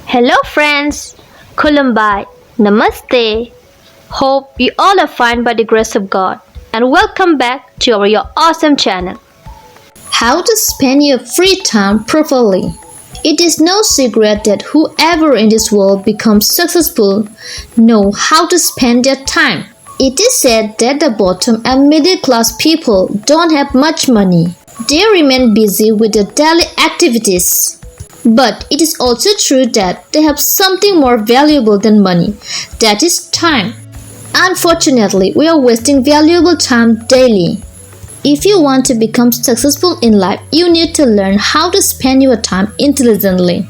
Hello friends, Kulumbai, Namaste. Hope you all are fine by the grace of God and welcome back to your awesome channel. How to spend your free time properly. It is no secret that whoever in this world becomes successful know how to spend their time. It is said that the bottom and middle class people don't have much money. They remain busy with their daily activities. But it is also true that they have something more valuable than money, that is time. Unfortunately, we are wasting valuable time daily. If you want to become successful in life, you need to learn how to spend your time intelligently.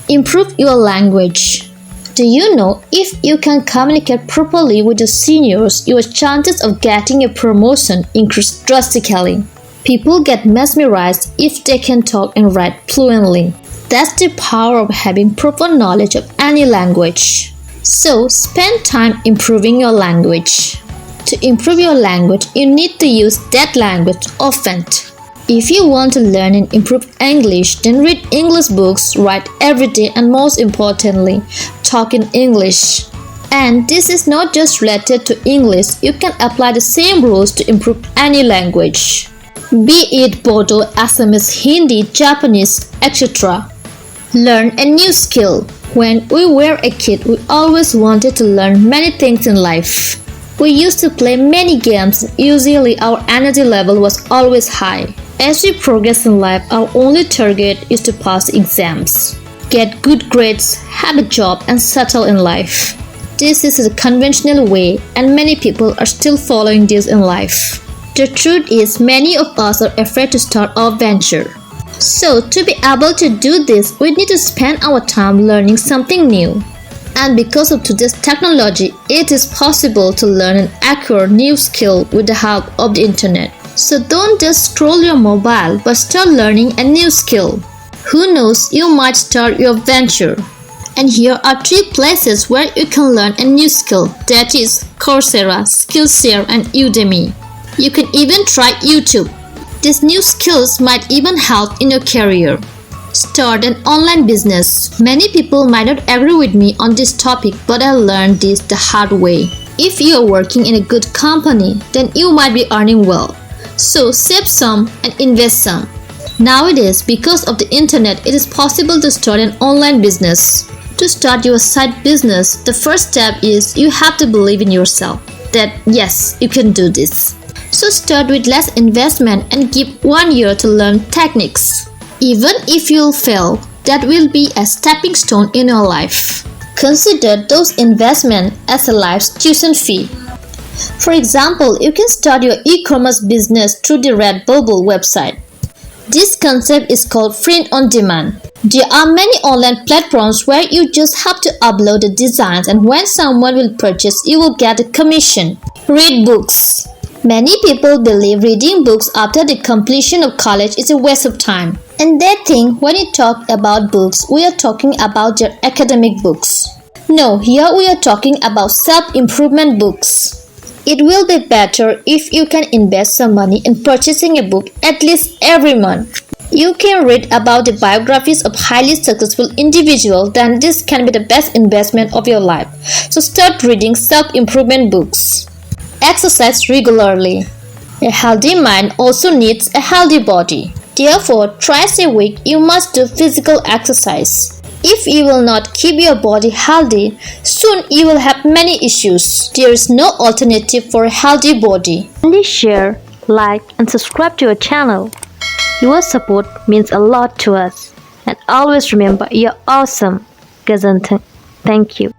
Improve your language. Do you know if you can communicate properly with your seniors, your chances of getting a promotion increase drastically. People get mesmerized if they can talk and write fluently. That's the power of having proper knowledge of any language. So, spend time improving your language. To improve your language, you need to use that language often. If you want to learn and improve English, then read English books, write every day, and most importantly, talk in English. And this is not just related to English, you can apply the same rules to improve any language. Be it Bodo, Assamese, Hindi, Japanese, etc. Learn a new skill. When we were a kid, we always wanted to learn many things in life. We used to play many games. Usually our energy level was always high. As we progress in life, our only target is to pass exams, get good grades, have a job, and settle in life. This is a conventional way, and many people are still following this in life. The truth is, many of us are afraid to start our venture. So, to be able to do this, we need to spend our time learning something new. And because of today's technology, it is possible to learn and acquire new skill with the help of the internet. So don't just scroll your mobile, but start learning a new skill. Who knows, you might start your venture. And here are 3 places where you can learn a new skill, that is Coursera, Skillshare, and Udemy. You can even try YouTube. These new skills might even help in your career. Start an online business. Many people might not agree with me on this topic, but I learned this the hard way. If you are working in a good company, then you might be earning well. So save some and invest some. Nowadays, because of the internet, it is possible to start an online business. To start your side business, the first step is you have to believe in yourself that yes, you can do this. So start with less investment and give 1 year to learn techniques. Even if you'll fail, that will be a stepping stone in your life. Consider those investments as a life's tuition fee. For example, you can start your e-commerce business through the Redbubble website. This concept is called print on demand. There are many online platforms where you just have to upload the designs, and when someone will purchase, you will get a commission. Read books. Many people believe reading books after the completion of college is a waste of time. And they think when we talk about books, we are talking about their academic books. No, here we are talking about self-improvement books. It will be better if you can invest some money in purchasing a book at least every month. You can read about the biographies of highly successful individuals, then this can be the best investment of your life. So start reading self-improvement books. Exercise regularly. A healthy mind also needs a healthy body. Therefore, twice a week you must do physical exercise. If you will not keep your body healthy, soon you will have many issues. There is no alternative for a healthy body. Please share, like, and subscribe to our channel. Your support means a lot to us. And always remember, you're awesome. Gwjwntwng. Thank you.